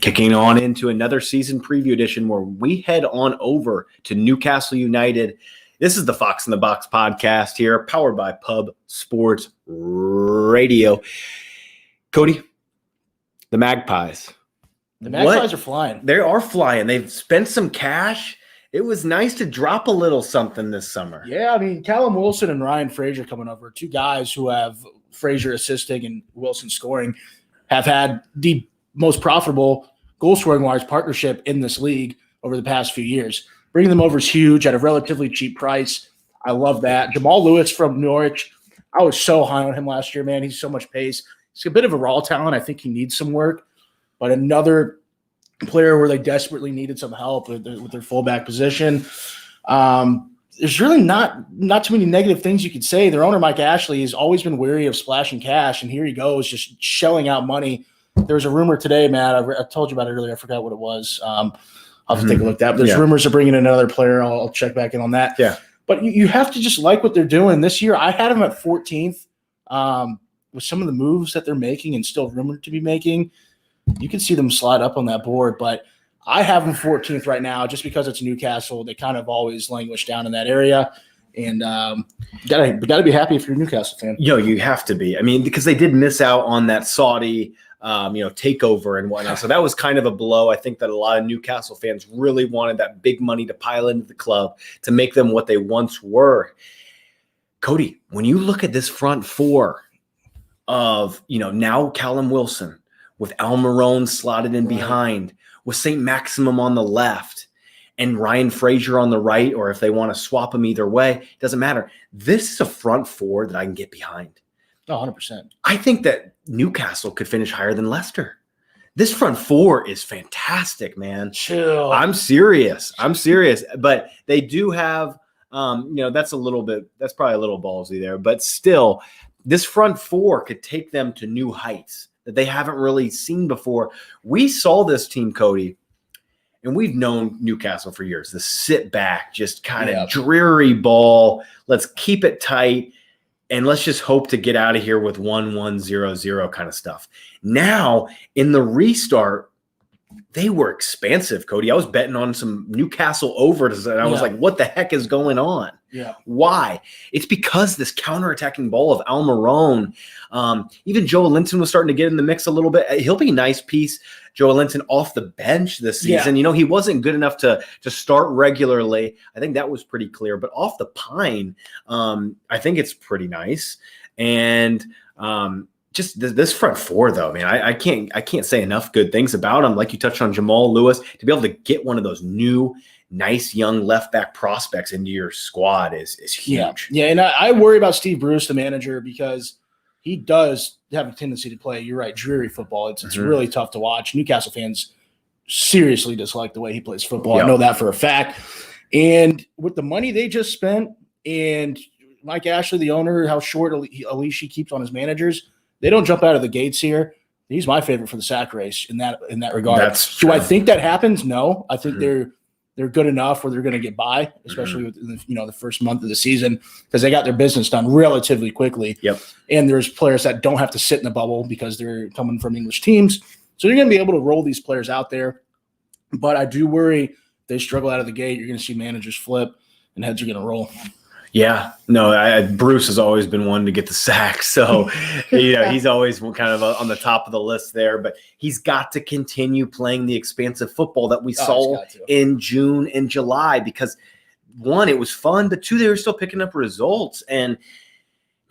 Kicking on into another season preview edition where we head on over to Newcastle United. This is the Fox in the Box podcast here, powered by Pub Sports Radio. Cody, the Magpies. The Magpies are flying. They are flying. They've spent some cash. It was nice to drop a little something this summer. Yeah, I mean, Callum Wilson and Ryan Fraser coming over, two guys who have Fraser assisting and Wilson scoring, have had the most profitable goal-scoring-wise partnership in this league over the past few years. Bringing them over is huge at a relatively cheap price. I love that. Jamal Lewis from Norwich, I was so high on him last year, man. He's so much pace. He's a bit of a raw talent. I think he needs some work. But another player where they desperately needed some help with their fullback position. There's really not too many negative things you could say. Their owner, Mike Ashley, has always been wary of splashing cash, and here he goes, just shelling out money. There was a rumor today, Matt. I told you about it earlier. I forgot what it was. I'll have to take a look at that. There's rumors of bringing in another player. I'll check back in on that. Yeah. But you have to just like what they're doing. This year, I had them at 14th with some of the moves that they're making and still rumored to be making. You can see them slide up on that board. But I have them 14th right now just because it's Newcastle. They kind of always languish down in that area. And gotta be happy if you're a Newcastle fan. You have to be. I mean, because they did miss out on that Saudi takeover and whatnot. So that was kind of a blow. I think that a lot of Newcastle fans really wanted that big money to pile into the club to make them what they once were. Cody, when you look at this front four of, now Callum Wilson with Almiron slotted in behind, with St. Maximum on the left and Ryan Fraser on the right, or if they want to swap them either way, it doesn't matter. This is a front four that I can get behind. Oh, 100%. I think that Newcastle could finish higher than Leicester. This front four is fantastic, man. Chill. I'm serious. But they do have, that's probably a little ballsy there. But still, this front four could take them to new heights that they haven't really seen before. We saw this team, Cody, and we've known Newcastle for years. The sit back, just kind of dreary ball. Let's keep it tight. And let's just hope to get out of here with 1-1-0-0 kind of stuff. Now, in the restart, they were expansive, Cody. I was betting on some Newcastle overs, and I was like, what the heck is going on? Yeah. Why? It's because this counterattacking ball of Almiron, even Joe Linton was starting to get in the mix a little bit. He'll be a nice piece, Joe Linton, off the bench this season. Yeah. He wasn't good enough to start regularly. I think that was pretty clear. But off the pine, I think it's pretty nice. And just this front four, though, man, I can't say enough good things about them. Like you touched on Jamal Lewis, to be able to get one of those new, nice young left back prospects into your squad is huge. Yeah, and I worry about Steve Bruce, the manager, because he does have a tendency to play, you're right, dreary football. It's really tough to watch. Newcastle fans seriously dislike the way he plays football. I know that for a fact. And with the money they just spent and Mike Ashley, the owner, how short a leash he keeps on his managers, they don't jump out of the gates here. He's my favorite for the sack race in that regard. Do I think that happens? No. I think they're good enough where they're going to get by, especially with the first month of the season, because they got their business done relatively quickly. Yep. And there's players that don't have to sit in the bubble because they're coming from English teams. So you're going to be able to roll these players out there. But I do worry if they struggle out of the gate, you're going to see managers flip and heads are going to roll. Yeah, no, Bruce has always been one to get the sack. So, he's always kind of on the top of the list there. But he's got to continue playing the expansive football that we saw in June and July because, one, it was fun. But two, they were still picking up results. And,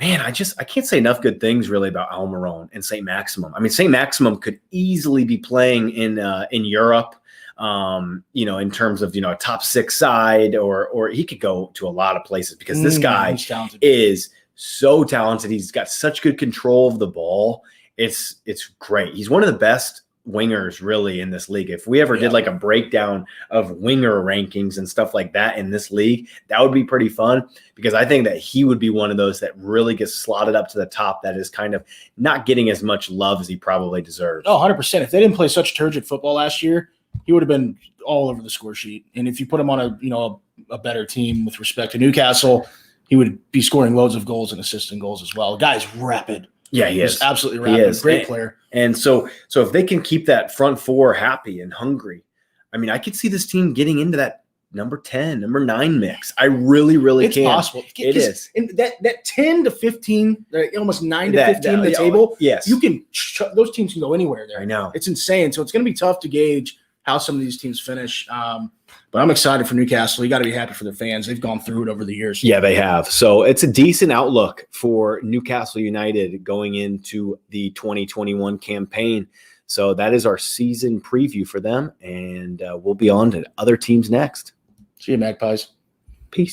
man, I can't say enough good things really about Almiron and St. Maximum. I mean, St. Maximum could easily be playing in Europe. In terms of, a top 6 side or he could go to a lot of places because this guy is so talented. He's got such good control of the ball. It's great. He's one of the best wingers really in this league. If we ever did like a breakdown of winger rankings and stuff like that in this league, that would be pretty fun because I think that he would be one of those that really gets slotted up to the top that is kind of not getting as much love as he probably deserves. Oh, 100%. If they didn't play such turgid football last year, he would have been all over the score sheet. And if you put him on a better team with respect to Newcastle, he would be scoring loads of goals and assisting goals as well. The guy's rapid. Yeah, he He's is. absolutely He rapid. is. Great player. And so if they can keep that front four happy and hungry, I mean, I could see this team getting into that number 10, number 9 mix. I really, really It's can. possible. It is. And that 10 to 15, almost 9 to 15 in the table, yes. you can those teams can go anywhere there. I know. It's insane. So it's going to be tough to gauge how some of these teams finish. But I'm excited for Newcastle. You got to be happy for their fans. They've gone through it over the years. Yeah, they have. So it's a decent outlook for Newcastle United going into the 2021 campaign. So that is our season preview for them, and we'll be on to other teams next. See you, Magpies.